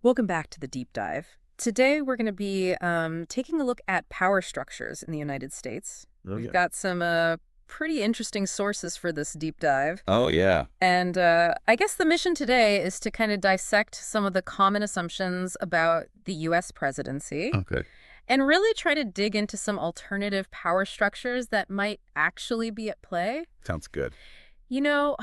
Welcome back to the deep dive. Today, we're going to be taking a look at power structures in the United States. Okay. We've got some pretty interesting sources for this deep dive. Oh, yeah. And I guess the mission today is to kind of dissect some of the common assumptions about the U.S. presidency Okay. and really try to dig into some alternative power structures that might actually be at play. Sounds good. You know,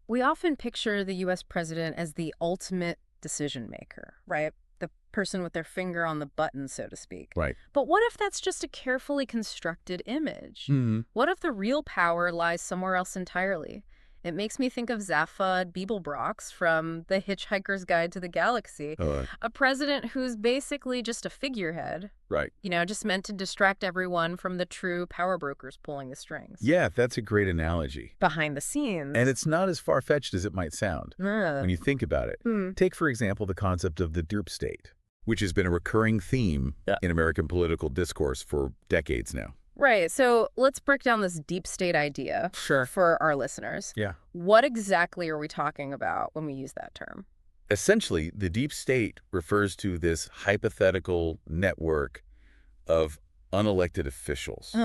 we often picture the U.S. president as the ultimate decision maker, right? The person with their finger on the button, so to speak. Right. But what if that's just a carefully constructed image? Mm-hmm. What if the real power lies somewhere else entirely? It makes me think of Zaphod Beeblebrox from The Hitchhiker's Guide to the Galaxy, a president who's basically just a figurehead, Right. just meant to distract everyone from the true power brokers pulling the strings. Yeah, that's a great analogy. Behind the scenes. And it's not as far-fetched as it might sound when you think about it. Take, for example, the concept of the derp state, which has been a recurring theme in American political discourse for decades now. Right. So let's break down this deep state idea for our listeners. Yeah. What exactly are we talking about when we use that term? Essentially, the deep state refers to this hypothetical network of unelected officials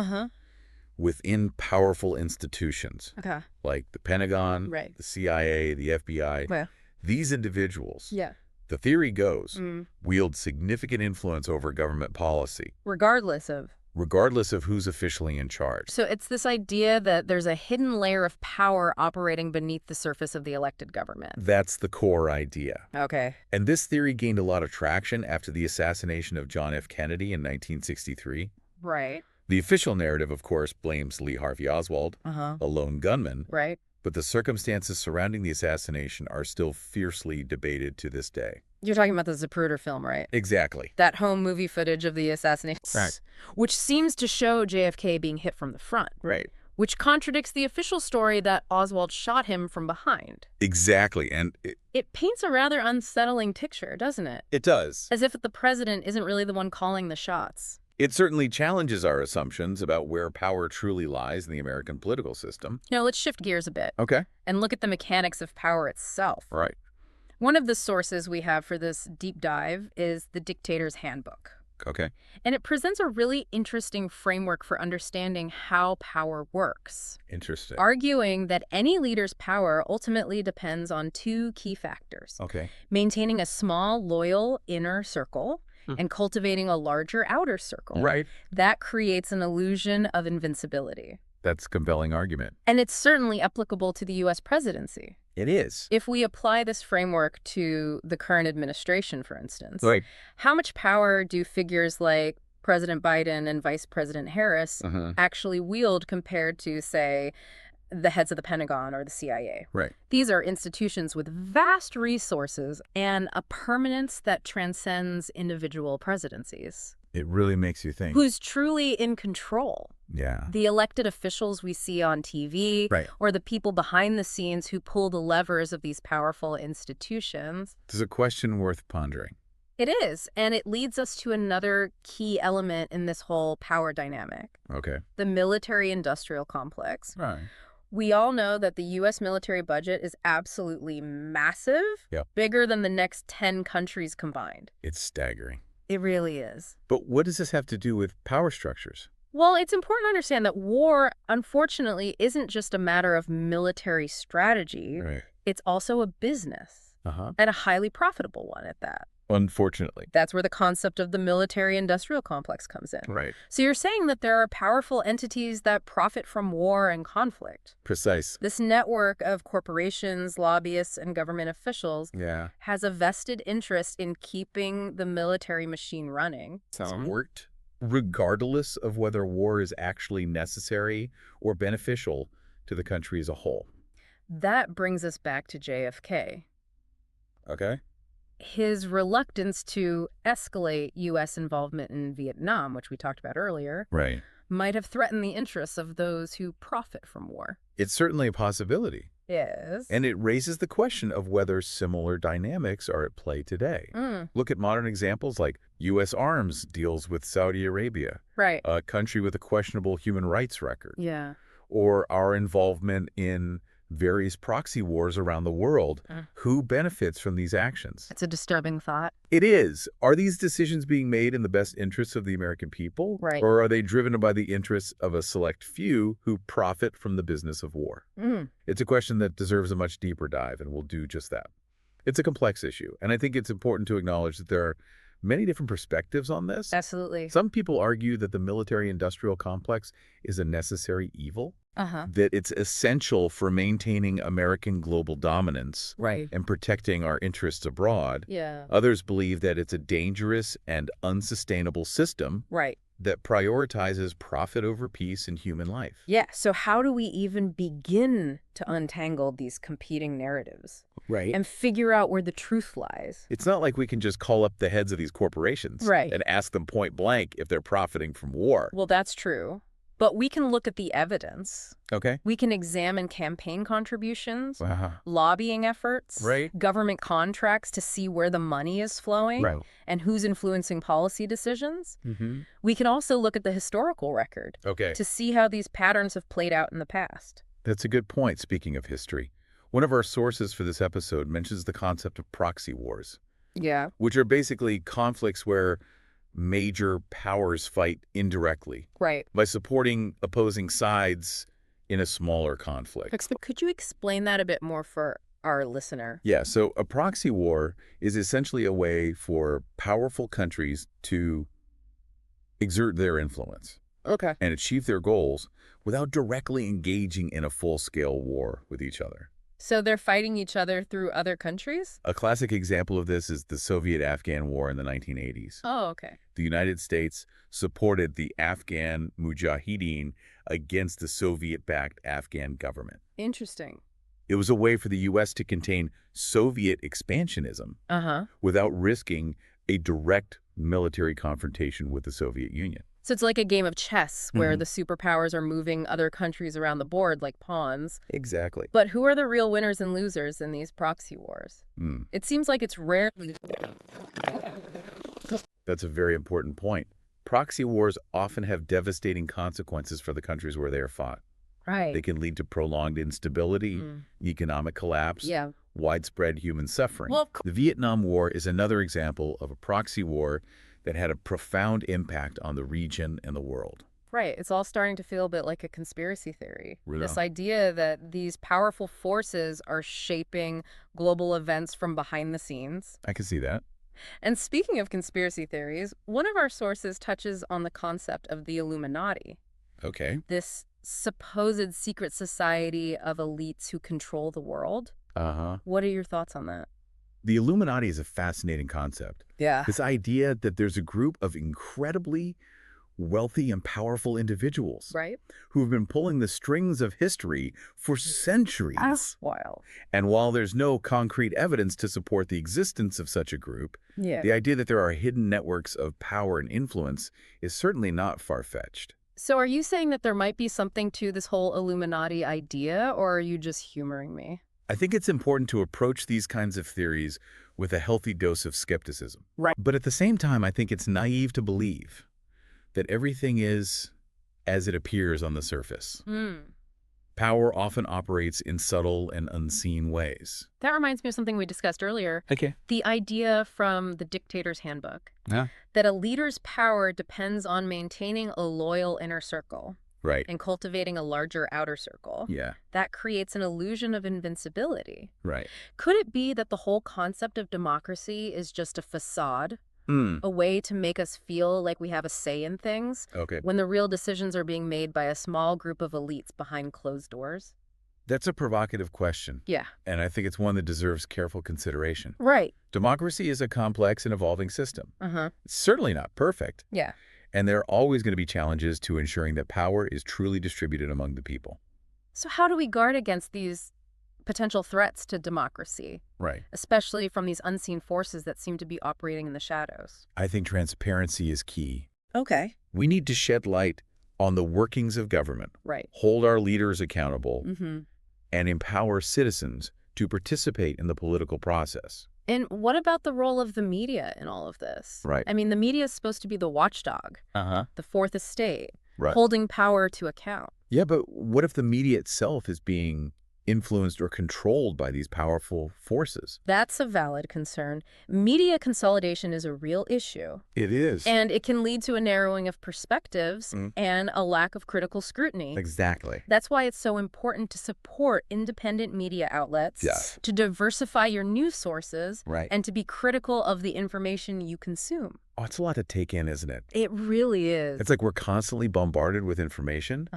within powerful institutions Okay. like the Pentagon, Right. the CIA, the FBI. Well, These individuals, yeah. the theory goes, wield significant influence over government policy, Regardless of who's officially in charge. So it's this idea that there's a hidden layer of power operating beneath the surface of the elected government. That's the core idea. Okay. And this theory gained a lot of traction after the assassination of John F. Kennedy in 1963. Right. The official narrative, of course, blames Lee Harvey Oswald, a lone gunman, Right. but the circumstances surrounding the assassination are still fiercely debated to this day. You're talking about the Zapruder film, right? Exactly. That home movie footage of the assassination. Right. Which seems to show JFK being hit from the front. Right. Which contradicts the official story that Oswald shot him from behind. Exactly. And It paints a rather unsettling picture, doesn't it? it does. As if the president isn't really the one calling the shots. It certainly challenges our assumptions about where power truly lies in the American political system. Let's shift gears a bit Okay. and look at the mechanics of power itself. Right. One of the sources we have for this deep dive is the Dictator's Handbook. Okay. And it presents a really interesting framework for understanding how power works, Interesting. arguing that any leader's power ultimately depends on two key factors: Okay. maintaining a small, loyal inner circle and cultivating a larger outer circle. Right. That creates an illusion of invincibility. That's a compelling argument. And it's certainly applicable to the U.S. presidency. It is. If we apply this framework to the current administration, for instance, Right. how much power do figures like President Biden and Vice President Harris actually wield compared to, say, the heads of the Pentagon or the CIA? Right. These are institutions with vast resources and a permanence that transcends individual presidencies. It really makes you think. Who's truly in control? Yeah. The elected officials we see on TV, Right. or the people behind the scenes who pull the levers of these powerful institutions? This is a question worth pondering. It is, and it leads us to another key element in this whole power dynamic: Okay. the military-industrial complex. Right. We all know that the U.S. military budget is absolutely massive, bigger than the next 10 countries combined. It's staggering. It really is. But what does this have to do with power structures? Well, it's important to understand that war, unfortunately, isn't just a matter of military strategy. Right. It's also a business, and a highly profitable one at that. Unfortunately. That's where the concept of the military-industrial complex comes in. Right. So you're saying that there are powerful entities that profit from war and conflict. Precise. This network of corporations, lobbyists, and government officials has a vested interest in keeping the military machine running. Worked regardless of whether war is actually necessary or beneficial to the country as a whole. That brings us back to JFK. Okay. His reluctance to escalate U.S. involvement in Vietnam, which we talked about earlier, Right. might have threatened the interests of those who profit from war. It's certainly a possibility. Yes. And it raises the question of whether similar dynamics are at play today. Look at modern examples like U.S. arms deals with Saudi Arabia, Right. a country with a questionable human rights record, Yeah. or our involvement in various proxy wars around the world. Who benefits from these actions? It's a disturbing thought. It is. Are these decisions being made in the best interests of the American people? Right. Or are they driven by the interests of a select few who profit from the business of war? It's a question that deserves a much deeper dive, and we'll do just that. It's a complex issue, and I think it's important to acknowledge that there are many different perspectives on this. Absolutely. Some people argue that the military-industrial complex is a necessary evil, that it's essential for maintaining American global dominance and protecting our interests abroad. Others believe that it's a dangerous and unsustainable system that prioritizes profit over peace and human life. So how do we even begin to untangle these competing narratives? And figure out where the truth lies? It's not like we can just call up the heads of these corporations and ask them point blank if they're profiting from war. Well, that's true. But we can look at the evidence. We can examine campaign contributions, lobbying efforts, government contracts to see where the money is flowing and who's influencing policy decisions. We can also look at the historical record to see how these patterns have played out in the past. That's a good point, speaking of history. One of our sources for this episode mentions the concept of proxy wars, which are basically conflicts where major powers fight indirectly by supporting opposing sides in a smaller conflict. Could you explain that a bit more for our listener? So a proxy war is essentially a way for powerful countries to exert their influence and achieve their goals without directly engaging in a full-scale war with each other. So they're fighting each other through other countries? A classic example of this is the Soviet-Afghan War in the 1980s. The United States supported the Afghan Mujahideen against the Soviet-backed Afghan government. Interesting. It was a way for the U.S. to contain Soviet expansionism without risking a direct military confrontation with the Soviet Union. So it's like a game of chess where the superpowers are moving other countries around the board like pawns. Exactly. But who are the real winners and losers in these proxy wars? It seems like it's rare. That's a very important point. Proxy wars often have devastating consequences for the countries where they are fought. They can lead to prolonged instability, economic collapse, widespread human suffering. The Vietnam War is another example of a proxy war that had a profound impact on the region and the world. It's all starting to feel a bit like a conspiracy theory. This idea that these powerful forces are shaping global events from behind the scenes. I can see that. And speaking of conspiracy theories, one of our sources touches on the concept of the Illuminati. This supposed secret society of elites who control the world. What are your thoughts on that? The Illuminati is a fascinating concept. This idea that there's a group of incredibly wealthy and powerful individuals who have been pulling the strings of history for centuries. That's wild. And while there's no concrete evidence to support the existence of such a group, the idea that there are hidden networks of power and influence is certainly not far-fetched. So are you saying that there might be something to this whole Illuminati idea, or are you just humoring me? I think it's important to approach these kinds of theories with a healthy dose of skepticism. But at the same time, I think it's naive to believe that everything is as it appears on the surface. Power often operates in subtle and unseen ways. That reminds me of something we discussed earlier. The idea from the Dictator's Handbook. That a leader's power depends on maintaining a loyal inner circle. And cultivating a larger outer circle. That creates an illusion of invincibility. Could it be that the whole concept of democracy is just a facade? A way to make us feel like we have a say in things when the real decisions are being made by a small group of elites behind closed doors? That's a provocative question. And I think it's one that deserves careful consideration. Democracy is a complex and evolving system. It's certainly not perfect. And there are always going to be challenges to ensuring that power is truly distributed among the people. So how do we guard against these potential threats to democracy? Especially from these unseen forces that seem to be operating in the shadows. I think transparency is key. We need to shed light on the workings of government, hold our leaders accountable, and empower citizens to participate in the political process. And what about the role of the media in all of this? I mean, the media is supposed to be the watchdog, the fourth estate, holding power to account. But what if the media itself is being influenced or controlled by these powerful forces. That's a valid concern. Media consolidation is a real issue. It is. And it can lead to a narrowing of perspectives and a lack of critical scrutiny. Exactly. That's why it's so important to support independent media outlets, to diversify your news sources, and to be critical of the information you consume. Oh, it's a lot to take in, isn't it? It really is. It's like we're constantly bombarded with information.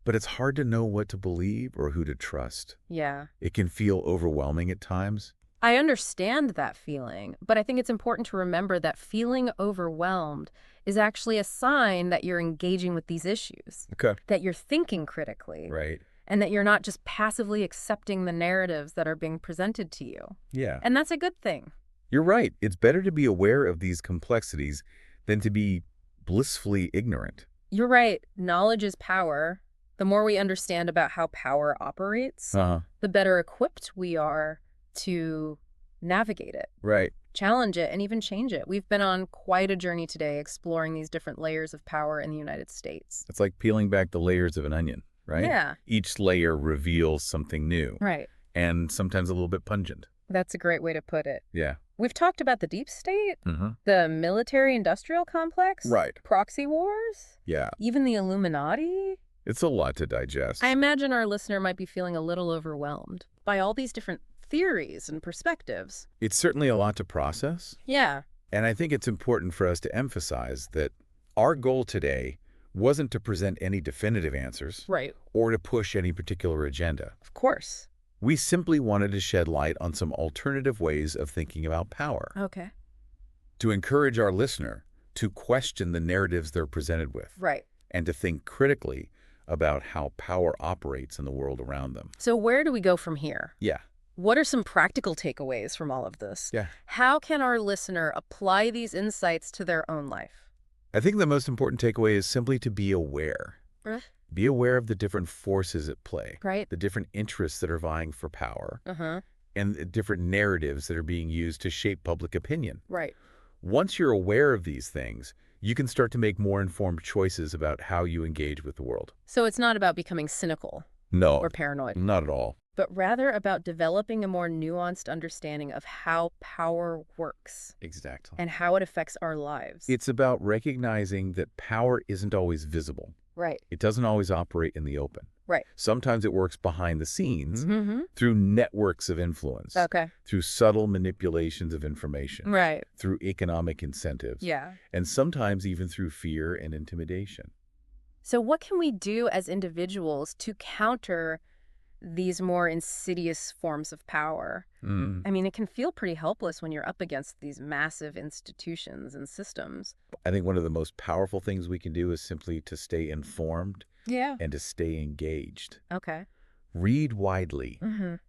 But it's hard to know what to believe or who to trust. Yeah. It can feel overwhelming at times. I understand that feeling, but I think it's important to remember that feeling overwhelmed is actually a sign that you're engaging with these issues. Okay. That you're thinking critically. Right. And that you're not just passively accepting the narratives that are being presented to you. Yeah. And that's a good thing. You're right. It's better to be aware of these complexities than to be blissfully ignorant. You're right. Knowledge is power. The more we understand about how power operates, the better equipped we are to navigate it. Right. Challenge it and even change it. We've been on quite a journey today exploring these different layers of power in the United States. It's like peeling back the layers of an onion, right? Yeah. Each layer reveals something new. Right. And sometimes a little bit pungent. That's a great way to put it. Yeah. We've talked about the deep state, the military-industrial complex, proxy wars, even the Illuminati. It's a lot to digest. I imagine our listener might be feeling a little overwhelmed by all these different theories and perspectives. It's certainly a lot to process. Yeah. And I think it's important for us to emphasize that our goal today wasn't to present any definitive answers. Right. Or to push any particular agenda. Of course. We simply wanted to shed light on some alternative ways of thinking about power. Okay. To encourage our listener to question the narratives they're presented with. Right. And to think critically about how power operates in the world around them. So where do we go from here? Yeah. What are some practical takeaways from all of this? Yeah. How can our listener apply these insights to their own life? I think the most important takeaway is simply to be aware. Be aware of the different forces at play. Right. The different interests that are vying for power. And the different narratives that are being used to shape public opinion. Right. Once you're aware of these things, you can start to make more informed choices about how you engage with the world. So it's not about becoming cynical or paranoid. Not at all. But rather about developing a more nuanced understanding of how power works. Exactly. And how it affects our lives. It's about recognizing that power isn't always visible. Right. It doesn't always operate in the open. Right. Sometimes it works behind the scenes through networks of influence. Okay. Through subtle manipulations of information. Right. Through economic incentives. Yeah. And sometimes even through fear and intimidation. So what can we do as individuals to counter these more insidious forms of power? I mean, it can feel pretty helpless when you're up against these massive institutions and systems. I think one of the most powerful things we can do is simply to stay informed and to stay engaged. Okay. Read widely.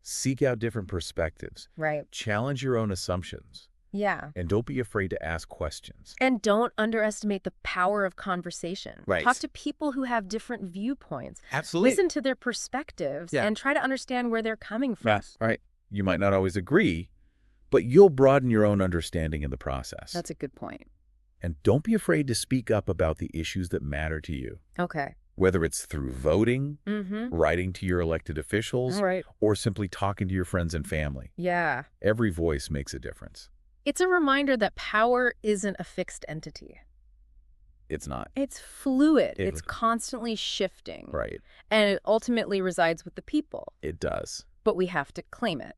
Seek out different perspectives. Right. Challenge your own assumptions. Yeah. And don't be afraid to ask questions. And don't underestimate the power of conversation. Right. Talk to people who have different viewpoints. Absolutely. Listen to their perspectives and try to understand where they're coming from. Yes. Right. You might not always agree, but you'll broaden your own understanding in the process. That's a good point. And don't be afraid to speak up about the issues that matter to you. Okay. Whether it's through voting, writing to your elected officials, or simply talking to your friends and family. Yeah. Every voice makes a difference. It's a reminder that power isn't a fixed entity. It's not. It's fluid. It's constantly shifting. Right. And it ultimately resides with the people. It does. But we have to claim it.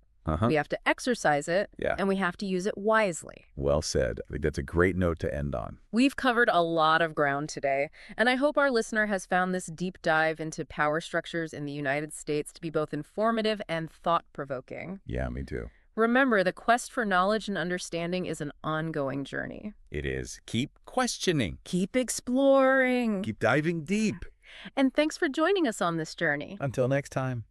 We have to exercise it. And we have to use it wisely. Well said. I think that's a great note to end on. We've covered a lot of ground today, and I hope our listener has found this deep dive into power structures in the United States to be both informative and thought-provoking. Yeah, me too. Remember, the quest for knowledge and understanding is an ongoing journey. It is. Keep questioning. Keep exploring. Keep diving deep. And thanks for joining us on this journey. Until next time.